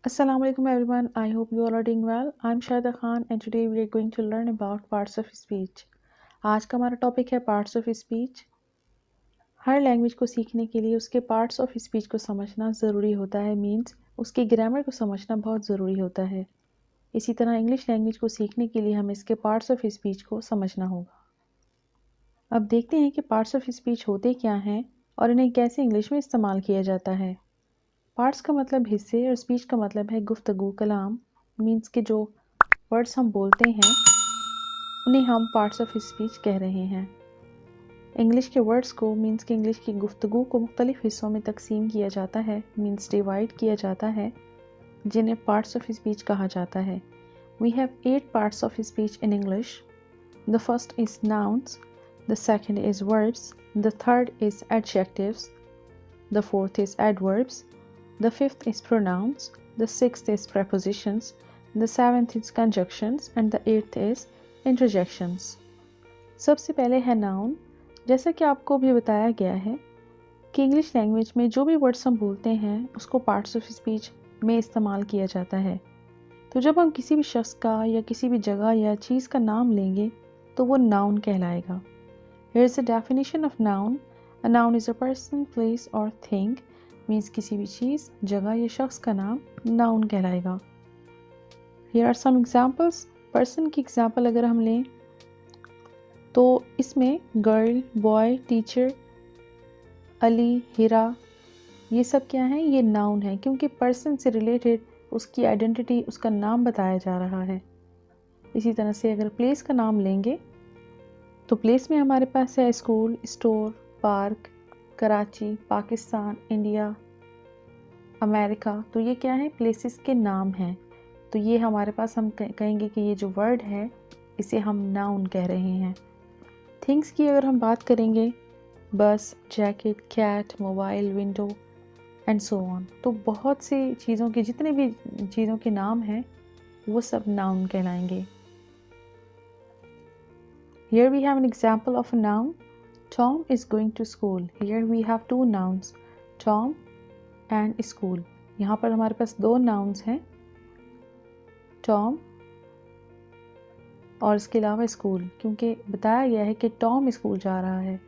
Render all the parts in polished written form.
Assalamu alaikum everyone. I hope you all are doing well. I'm Shahida Khan and today we are going to learn about parts of speech. आज का हमारा topic है parts of speech. Her language को सीखने के लिए उसके parts of speech को समझना ज़रूरी होता है, मीन्स उसकी ग्रामर को समझना बहुत ज़रूरी होता है। इसी तरह इंग्लिश लैंग्वेज को सीखने के लिए हमें इसके पार्ट्स ऑफ स्पीच को समझना होगा। अब देखते हैं कि पार्ट्स ऑफ स्पीच होते क्या हैं और इन्हें कैसे इंग्लिश में इस्तेमाल किया जाता है। पार्ट्स का मतलब हिस्से और स्पीच का मतलब है गुफ्तगू, कलाम। मीन्स के जो वर्ड्स हम बोलते हैं उन्हें हम पार्ट्स ऑफ स्पीच कह रहे हैं। इंग्लिश के वर्ड्स को मीन्स के इंग्लिश की गुफ्तगू को मुख्तलिफ हिस्सों में तकसीम किया जाता है, मीन्स डिवाइड किया जाता है, जिन्हें पार्ट्स ऑफ स्पीच कहा जाता है। We have 8 parts of speech in English. The first is nouns, the second is verbs, the third is adjectives, the fourth is adverbs, the fifth is pronouns, the sixth is prepositions, the seventh is conjunctions and the eighth is interjections. सबसे पहले है noun. जैसा कि आपको भी बताया गया है कि इंग्लिश लैंग्वेज में जो भी वर्ड्स हम बोलते हैं उसको पार्ट्स ऑफ स्पीच में इस्तेमाल किया जाता है। तो जब हम किसी भी शख्स का या किसी भी जगह या चीज़ का नाम लेंगे तो वो नाउन कहलाएगा। Here is a definition of noun. A noun is a person, place or thing. Means किसी भी चीज़, जगह या शख्स का नाम नाउन कहलाएगा। Here are some examples. Person की एग्जाम्पल अगर हम लें तो इसमें गर्ल, बॉय, टीचर, अली, हिरा, ये सब क्या हैं? ये नाउन है, क्योंकि पर्सन से रिलेटेड उसकी आइडेंटिटी, उसका नाम बताया जा रहा है। इसी तरह से अगर प्लेस का नाम लेंगे तो प्लेस में हमारे पास है school, store, park, Karachi, Pakistan, India, America. तो ये क्या है? प्लेसेस के नाम हैं। तो ये हमारे पास हम कहेंगे कि ये जो वर्ड है इसे हम नाउन कह रहे हैं। थिंग्स की अगर हम बात करेंगे, bus, jacket, cat, mobile, window and so on. तो बहुत सी चीज़ों के, जितने भी चीज़ों के नाम हैं वो सब नाउन कहलाएंगे। Here we have an example of a noun. Tom is going to school. Here we have 2 nouns, Tom and school. यहाँ पर हमारे पास 2 nouns हैं, Tom और इसके अलावा स्कूल, क्योंकि बताया गया है कि टॉम स्कूल जा रहा है।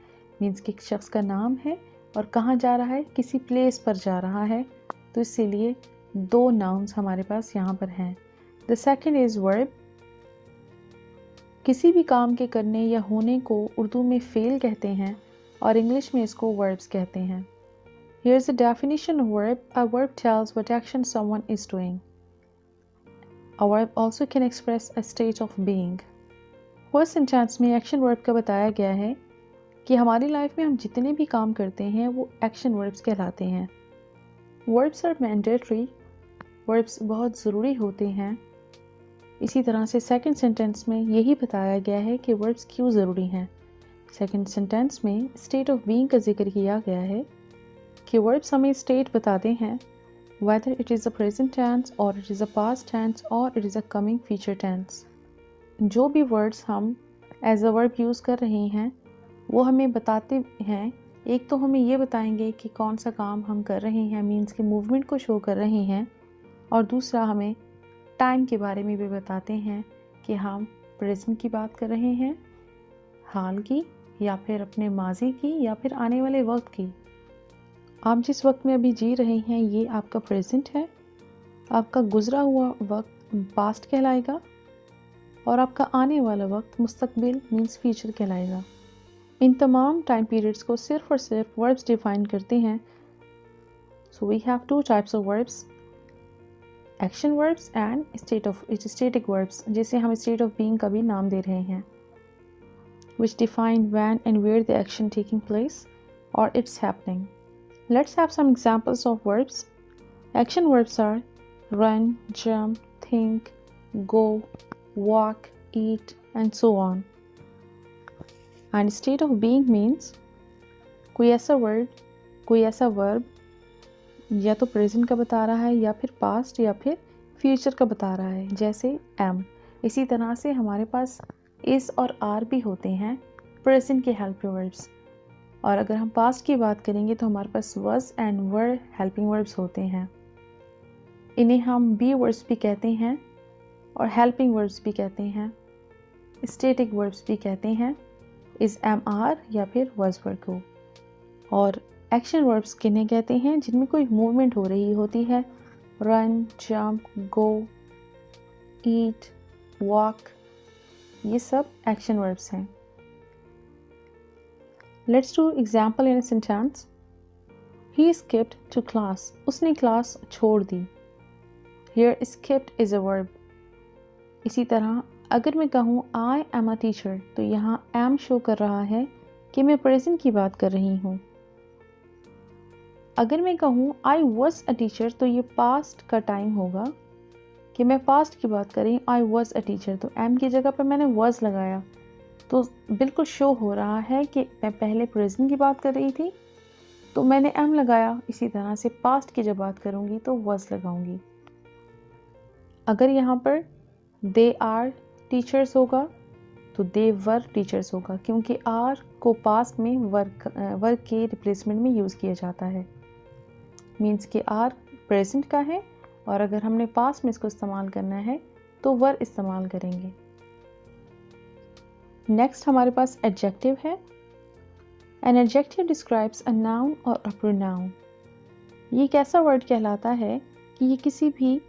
मीन्स कि एक शख्स का नाम है और कहाँ जा रहा है? किसी प्लेस पर जा रहा है। तो इसीलिए 2 nouns हमारे पास यहाँ पर हैं। The second is verb. किसी भी काम के करने या होने को उर्दू में फ़ेल कहते हैं और इंग्लिश में इसको वर्ब्स कहते हैं। Here is a definition of verb. A verb tells what action someone is doing. A verb also can express a state of being. First sentence में एक्शन वर्ब का बताया गया है कि हमारी लाइफ में हम जितने भी काम करते हैं वो एक्शन वर्ब्स कहलाते हैं। Verbs are mandatory. Verbs बहुत ज़रूरी होते हैं। इसी तरह से सेकंड सेंटेंस में यही बताया गया है कि वर्ब्स क्यों ज़रूरी हैं। सेकंड सेंटेंस में स्टेट ऑफ बीइंग का जिक्र किया गया है कि वर्ब्स हमें स्टेट बताते हैं, whether it is a present tense or it is a past tense or it is a coming future tense। जो भी वर्ड्स हम एज अ वर्ब यूज़ कर रहे हैं वो हमें बताते हैं, एक तो हमें ये बताएंगे कि कौन सा काम हम कर रहे हैं, मीन्स के मूवमेंट को शो कर रहे हैं, और दूसरा हमें टाइम के बारे में भी बताते हैं कि हम प्रेजेंट की बात कर रहे हैं, हाल की, या फिर अपने माजी की, या फिर आने वाले वक्त की। आप जिस वक्त में अभी जी रहे हैं ये आपका प्रेजेंट है, आपका गुज़रा हुआ वक्त पास्ट कहलाएगा और आपका आने वाला वक्त मुस्तकबिल मीन्स फ्यूचर कहलाएगा। इन तमाम टाइम पीरियड्स को सिर्फ और सिर्फ वर्ब्स डिफाइन करते हैं। So we have 2 types of verbs, action verbs and static verbs, जिसे हम स्टेट ऑफ बीइंग का भी नाम दे रहे हैं, which define when and where the action taking place or it's happening. Let's have some examples of verbs. Action verbs are run, jump, think, go, walk, eat and so on. And state of being means कोई ऐसा word, कोई ऐसा verb या तो present का बता रहा है या फिर पास्ट या फिर फ्यूचर का बता रहा है, जैसे एम। इसी तरह से हमारे पास इस और आर भी होते हैं प्रेजेंट के हेल्पिंग वर्ब्स। और अगर हम पास्ट की बात करेंगे तो हमारे पास was and were helping verbs होते हैं। इन्हें हम बी वर्ड्स भी कहते हैं और हेल्पिंग वर्ड्स भी कहते हैं, स्टैटिक वर्ड्स भी कहते हैं, इज़ एम आर या फिर वॉज वर्ड को। और एक्शन वर्ब्स किन्हें कहते हैं? जिनमें कोई मूवमेंट हो रही होती है, run, jump, go, eat, walk, ये सब एक्शन वर्ब्स हैं। Let's do example in a sentence. He skipped to class, उसने क्लास छोड़ दी। Here skipped is a verb. इसी तरह अगर मैं कहूँ आई एम अ टीचर, तो यहाँ एम शो कर रहा है कि मैं प्रेजेंट की बात कर रही हूँ। अगर मैं कहूँ आई वॉज अ टीचर, तो ये पास्ट का टाइम होगा कि मैं पास्ट की बात कर रही हूँ, आई वॉज अ टीचर, तो एम की जगह पर मैंने वॉज लगाया, तो बिल्कुल शो हो रहा है कि मैं पहले प्रेजेंट की बात कर रही थी तो मैंने एम लगाया। इसी तरह से पास्ट की जब बात करूँगी तो वॉज लगाऊंगी। अगर यहाँ पर दे आर टीचर्स होगा तो दे वर टीचर्स होगा, क्योंकि आर को पास्ट में वर्क के रिप्लेसमेंट में यूज़ किया जाता है। मीन्स कि आर प्रेजेंट का है और अगर हमने पास्ट में इसको इस्तेमाल करना है तो वर इस्तेमाल करेंगे। नेक्स्ट हमारे पास एडजेक्टिव है। An adjective describes a noun और अ प्रोनाउन। ये एक ऐसा वर्ड कहलाता है कि ये किसी भी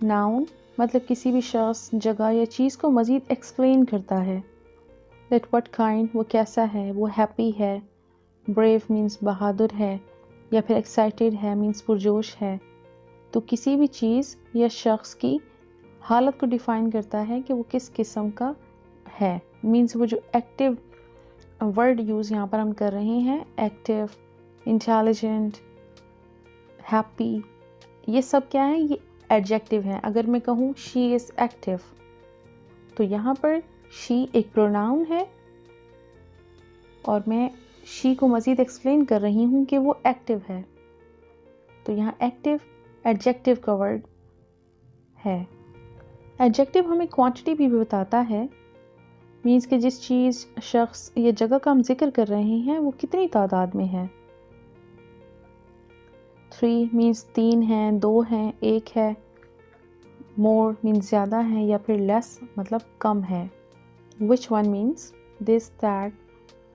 नाउन मतलब किसी भी शख्स, जगह या चीज़ को मज़ीद एक्सप्लेन करता है। दैट व्हाट काइंड, वो कैसा है, वो हैप्पी है, ब्रेव मीन्स बहादुर है, या फिर एक्साइटेड है मीन्स पुरजोश है। तो किसी भी चीज़ या शख्स की हालत को डिफ़ाइन करता है कि वो किस किस्म का है। मीन्स वो जो एक्टिव वर्ड यूज़ यहाँ पर हम कर रहे हैं, एक्टिव, इंटेलिजेंट, हैप्पी, ये सब क्या है? ये एडजेक्टिव है। अगर मैं कहूँ शी इज़ एक्टिव, तो यहाँ पर शी एक प्रोनाउन है और मैं शी को मज़ीद एक्सप्लेन कर रही हूँ कि वो एक्टिव है, तो यहाँ एक्टिव एडजेक्टिव का वर्ड है। एडजेक्टिव हमें क्वांटिटी भी बताता है। मीन्स कि जिस चीज़, शख्स या जगह का हम जिक्र कर रहे हैं वो कितनी तादाद में है। 3 मीन्स 3 हैं, 2 हैं, 1 है। मोर मीन्स ज़्यादा है, या फिर लेस मतलब कम है। Which one means this, that,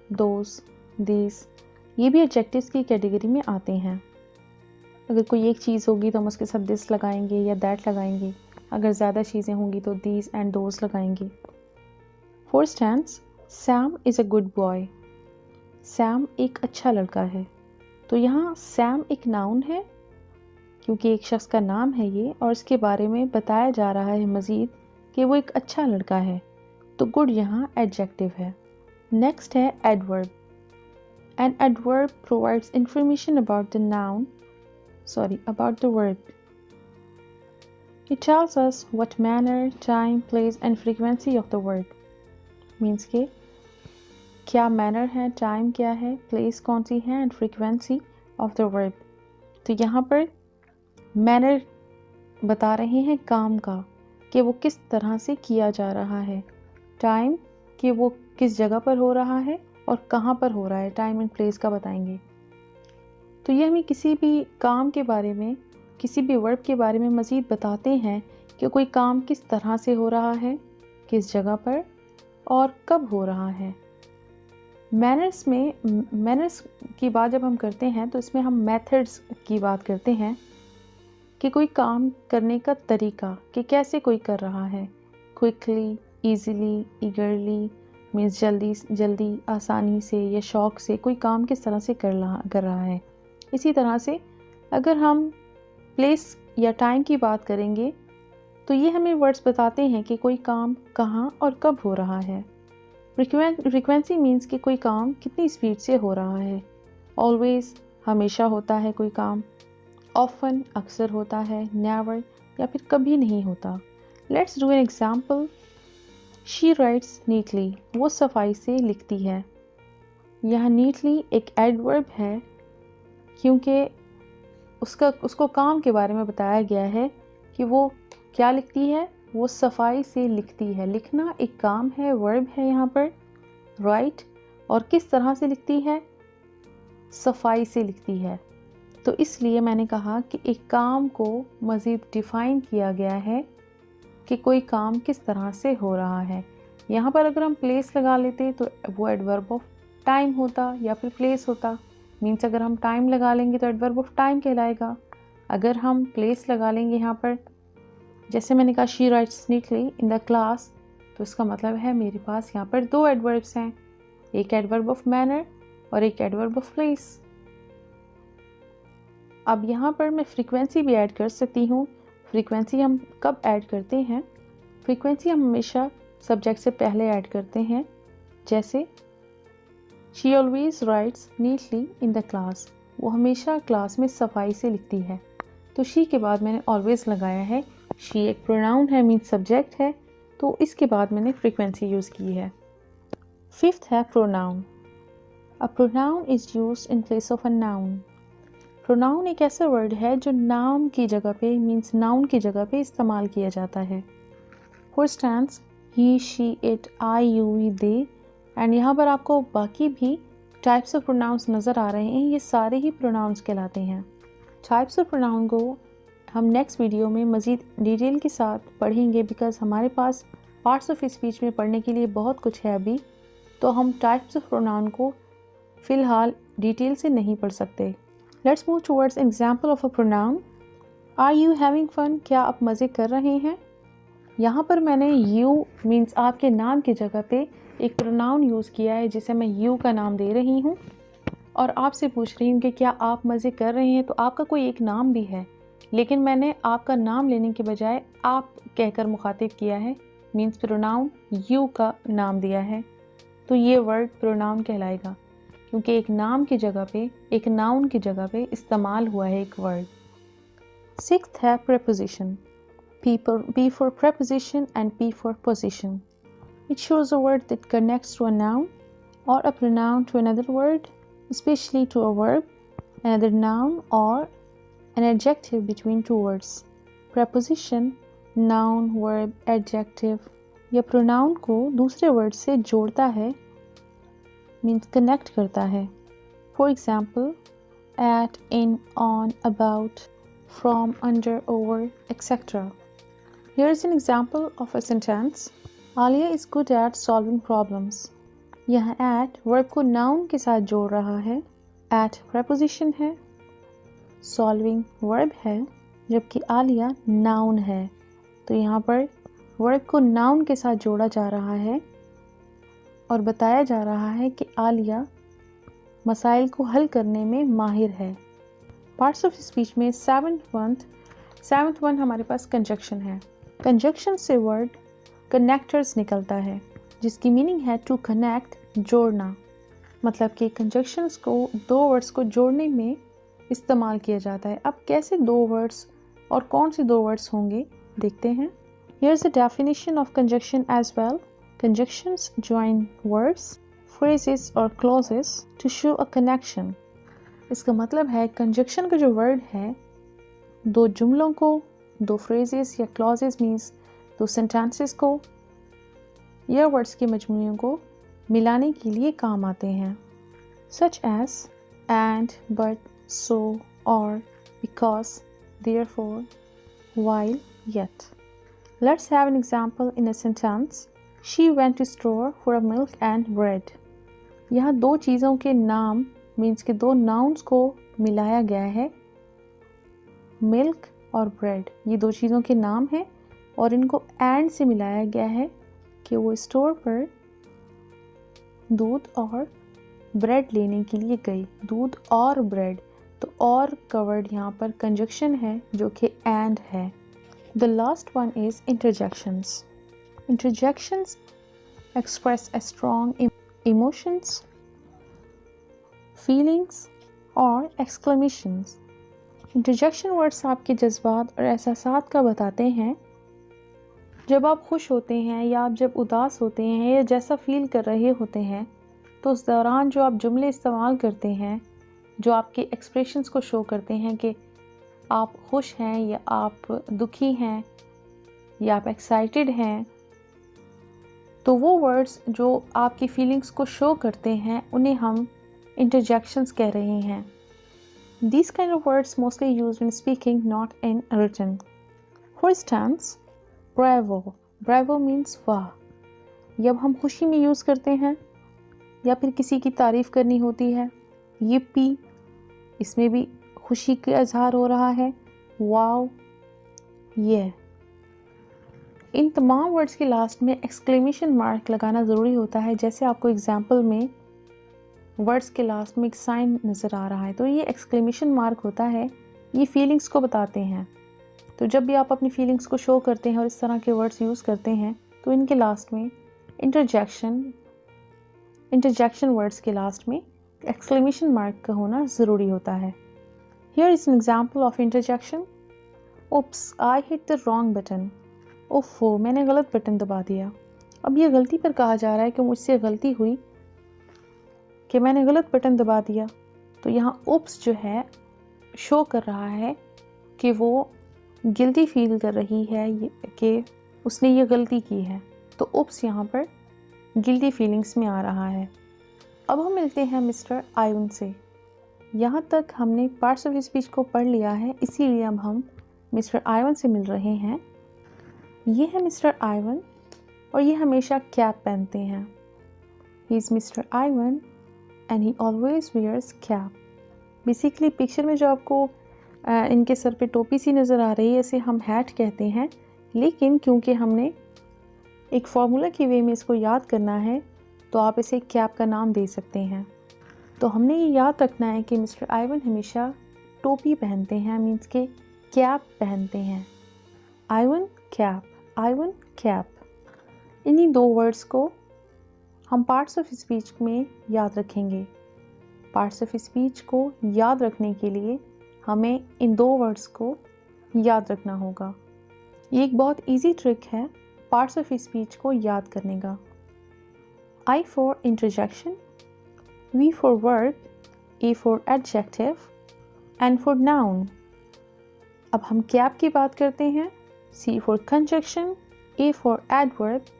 those, this, ये भी एडजेक्टिव्स की कैटेगरी में आते हैं। अगर कोई एक चीज़ होगी तो हम उसके साथ दिस लगाएंगे या दैट लगाएंगे। अगर ज़्यादा चीज़ें होंगी तो दीज एंड दोज लगाएंगे। For instance, Sam is a good boy. Sam एक अच्छा लड़का है। तो यहाँ सैम एक नाउन है क्योंकि एक शख्स का नाम है ये, और इसके बारे में बताया जा रहा है मज़ीद कि वो एक अच्छा लड़का है, तो गुड यहाँ एडजेक्टिव है। नेक्स्ट है adverb. An adverb provides information about the noun, about the verb. It tells us what manner, time, place and frequency of the verb. Means के क्या manner है, time क्या है, place कौन सी है and frequency of the verb. तो यहाँ पर manner बता रहे हैं काम का कि वो किस तरह से किया जा रहा है, time कि वो किस जगह पर हो रहा है और कहाँ पर हो रहा है, time and place का बताएंगे। तो ये हमें किसी भी काम के बारे में, किसी भी वर्ब के बारे में मज़ीद बताते हैं कि कोई काम किस तरह से हो रहा है, किस जगह पर और कब हो रहा है। मैनर्स की बात जब हम करते हैं तो इसमें हम मेथड्स की बात करते हैं कि कोई काम करने का तरीका, कि कैसे कोई कर रहा है, क्विकली, ईज़िली, ईगरली मीन्स जल्दी, आसानी से या शौक़ से कोई काम किस तरह से कर रहा है। इसी तरह से अगर हम प्लेस या टाइम की बात करेंगे तो ये हमें वर्ड्स बताते हैं कि कोई काम कहाँ और कब हो रहा है। फ्रीक्वेंसी मीन्स कि कोई काम कितनी स्पीड से हो रहा है। ऑलवेज हमेशा होता है कोई काम, ऑफन अक्सर होता है, नेवर या फिर कभी नहीं होता। Let's do an example. She writes neatly, वो सफाई से लिखती है। यह नीटली एक एडवर्ब है क्योंकि उसको काम के बारे में बताया गया है कि वो क्या लिखती है, वो सफाई से लिखती है। लिखना एक काम है, वर्ब है यहाँ पर राइट, और किस तरह से लिखती है, सफाई से लिखती है। तो इसलिए मैंने कहा कि एक काम को मज़ीद डिफ़ाइन किया गया है कि कोई काम किस तरह से हो रहा है। यहाँ पर अगर हम प्लेस लगा लेते तो वो एडवर्ब ऑफ टाइम होता या फिर प्लेस होता। मीन्स अगर हम टाइम लगा लेंगे तो एडवर्ब ऑफ टाइम कहलाएगा। अगर हम प्लेस लगा लेंगे यहाँ पर, जैसे मैंने कहा she writes neatly in the class, तो इसका मतलब है मेरे पास यहाँ पर दो एडवर्ब्स हैं, एक एडवर्ब ऑफ मैनर और एक एडवर्ब ऑफ प्लेस। अब यहाँ पर मैं फ्रीक्वेंसी भी ऐड कर सकती हूँ। फ्रीक्वेंसी हम कब ऐड करते हैं? फ्रीक्वेंसी हम हमेशा सब्जेक्ट से पहले ऐड करते हैं। जैसे she always rights neatly in the class, वो हमेशा क्लास में सफाई से लिखती है। तो शी के बाद मैंने ऑलवेज लगाया है। शी एक प्रोनाउन है, मीन्स सब्जेक्ट है, तो इसके बाद मैंने फ्रीक्वेंसी यूज़ की है। फिफ्थ है pronoun. A pronoun is used in place of a noun. Pronoun एक ऐसा वर्ड है जो नाउन की जगह पे, मीन्स नाउन की जगह पे इस्तेमाल किया जाता है। For instance he, she, it, I, you, we, they. And यहाँ पर आपको बाकी भी टाइप्स ऑफ प्रोनाउंस नज़र आ रहे हैं, ये सारे ही प्रोनाउंस कहलाते हैं। टाइप्स ऑफ प्रोनाउन को हम नेक्स्ट वीडियो में मज़ीद डिटेल के साथ पढ़ेंगे, बिकॉज़ हमारे पास पार्ट्स ऑफ स्पीच में पढ़ने के लिए बहुत कुछ है अभी, तो हम टाइप्स ऑफ प्रोनाउन को फ़िलहाल डिटेल से नहीं पढ़ सकते। Let's move towards example of a pronoun. Are you having fun? क्या आप मज़े कर रहे हैं? यहाँ पर मैंने यू मीन्स आपके नाम की जगह पे एक प्रोनाउन यूज़ किया है, जिसे मैं यू का नाम दे रही हूँ और आपसे पूछ रही हूँ कि क्या आप मज़े कर रहे हैं। तो आपका कोई एक नाम भी है, लेकिन मैंने आपका नाम लेने के बजाय आप कहकर मुखातिब किया है, मीन्स प्रोनाउन यू का नाम दिया है। तो ये वर्ड प्रोनाउन कहलाएगा, क्योंकि एक नाम की जगह पे, एक नाउन की जगह पे इस्तेमाल हुआ है एक वर्ड। सिक्स्थ है preposition. P for preposition and P for position. It shows a word that connects to a noun or a pronoun to another word, especially to a verb, another noun, or an adjective between two words. Preposition noun, verb, adjective या pronoun को दूसरे word से जोड़ता है, means connect करता है। For example, at, in, on, about, from, under, over, etc. Here is an example of a sentence. Alia is good at solving problems. यहाँ at verb को noun के साथ जोड़ रहा है, at preposition है, solving verb है, जबकि आलिया noun है। तो यहाँ पर verb को noun के साथ जोड़ा जा रहा है और बताया जा रहा है कि आलिया मसाइल को हल करने में माहिर है। पार्ट्स ऑफ स्पीच में सेवंथ वन हमारे पास कंजक्शन है। कंजक्शन से वर्ड कनेक्टर्स निकलता है, जिसकी मीनिंग है टू कनेक्ट, जोड़ना। मतलब कि कंजक्शंस को दो वर्ड्स को जोड़ने में इस्तेमाल किया जाता है। अब कैसे दो वर्ड्स और कौन से दो वर्ड्स होंगे देखते हैं। Here is a definition of conjunction as well. Conjunctions join words, phrases और clauses to show a connection. इसका मतलब है कंजक्शन का जो वर्ड है दो जुमलों को, दो फ्रेजेस या क्लॉजेस मीन्स दो सेंटेंसेस को या वर्ड्स के मजमूए को मिलाने के लिए काम आते हैं। सच एज एंड, बट, सो, और, because, therefore, while, yet. Let's have an example in a sentence. She went to store for a milk and bread. यहाँ दो चीज़ों के नाम मीन्स के दो नाउन्स को मिलाया गया है। मिल्क और ब्रेड ये दो चीज़ों के नाम हैं और इनको एंड से मिलाया गया है कि वो स्टोर पर दूध और ब्रेड लेने के लिए गई। दूध और ब्रेड, तो और का वर्ड यहाँ पर कंजक्शन है जो कि एंड है। The last one is interjections. Interjections express a strong emotions, feelings और exclamations. इंटरजेक्शन वर्ड्स आपके जज्बात और एहसासात का बताते हैं। जब आप खुश होते हैं या आप जब उदास होते हैं या जैसा फील कर रहे होते हैं, तो उस दौरान जो आप जुमले इस्तेमाल करते हैं जो आपके एक्सप्रेशंस को शो करते हैं कि आप खुश हैं या आप दुखी हैं या आप एक्साइटेड हैं, तो वो वर्ड्स जो आपकी फीलिंग्स को शो करते हैं उन्हें हम इंटरजेक्शंस कह रहे हैं। These kind of words mostly used in speaking, not in written. For instance, bravo. Bravo means वाह. ये अब हम खुशी में यूज़ करते हैं या फिर किसी की तारीफ़ करनी होती है. yippee, इसमें भी खुशी का इजहार हो रहा है. वाओ, ये. इन तमाम वर्ड्स के लास्ट में एक्सक्लेमेशन मार्क लगाना ज़रूरी होता है. जैसे आपको एग्जाम्पल में वर्ड्स के लास्ट में एक साइन नज़र आ रहा है, तो ये एक्सक्लेमेशन मार्क होता है. ये फीलिंग्स को बताते हैं. तो जब भी आप अपनी फीलिंग्स को शो करते हैं और इस तरह के वर्ड्स यूज़ करते हैं, तो इनके लास्ट में इंटरजेक्शन वर्ड्स के लास्ट में एक्सक्लेमेशन मार्क का होना ज़रूरी होता है. Here is an example of interjection. Oops, I hit the wrong button. ओफो, मैंने गलत बटन दबा दिया. अब ये गलती पर कहा जा रहा है कि मुझसे गलती हुई कि मैंने गलत बटन दबा दिया. तो यहाँ ओप्स जो है शो कर रहा है कि वो गिल्टी फील कर रही है कि उसने ये गलती की है. तो ओप्स यहाँ पर गिल्टी फीलिंग्स में आ रहा है. अब हम मिलते हैं मिस्टर आइवन से. यहाँ तक हमने पार्ट्स ऑफ स्पीच को पढ़ लिया है, इसीलिए अब हम मिस्टर आइवन से मिल रहे हैं. ये है मिस्टर आइवन और ये हमेशा कैप पहनते हैं. He is mister Ivan and he always wears cap. Basically picture में जो आपको इनके सर पे टोपी सी नज़र आ रही है, इसे हम हैट कहते हैं. लेकिन क्योंकि हमने एक फार्मूला की वे में इसको याद करना है, तो आप इसे कैप का नाम दे सकते हैं. तो हमने ये याद रखना है कि मिस्टर आइवन हमेशा टोपी पहनते हैं, मीन्स के कैप पहनते हैं. Ivan cap, Ivan cap. इन्हीं दो वर्ड्स को हम पार्ट्स ऑफ स्पीच में याद रखेंगे. पार्ट्स ऑफ स्पीच को याद रखने के लिए हमें इन दो वर्ड्स को याद रखना होगा. ये एक बहुत इजी ट्रिक है पार्ट्स ऑफ स्पीच को याद करने का. I for interjection, V for verb, A for adjective, N for noun. अब हम कैप की बात करते हैं. C for conjunction, A for adverb,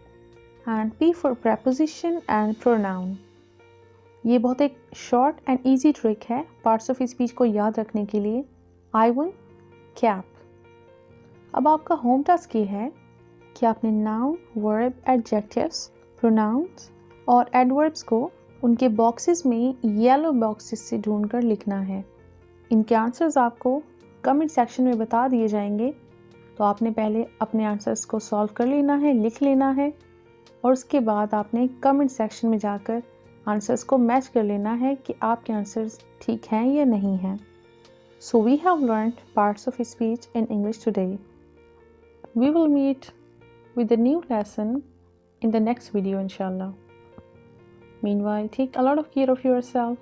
and P for preposition and pronoun. ये बहुत एक शॉर्ट एंड ईजी ट्रिक है पार्ट्स ऑफ स्पीच को याद रखने के लिए. Ivan cap. अब आपका होम टास्क ये है कि आपने नाउन, वर्ब, एडजेक्टिव्स, प्रोनाउंस और एडवर्ब्स को उनके बॉक्सेस में येलो बॉक्सेस से ढूंढकर लिखना है. इनके आंसर्स आपको कमेंट सेक्शन में बता दिए जाएंगे. तो आपने पहले अपने आंसर्स को सॉल्व कर लेना है, लिख लेना है, और उसके बाद आपने कमेंट सेक्शन में जाकर आंसर्स को मैच कर लेना है कि आपके आंसर्स ठीक हैं या नहीं हैं. So we have learned parts of speech in English today. We will meet with a new lesson in the next video, inshallah. Meanwhile, take a lot of care of yourself.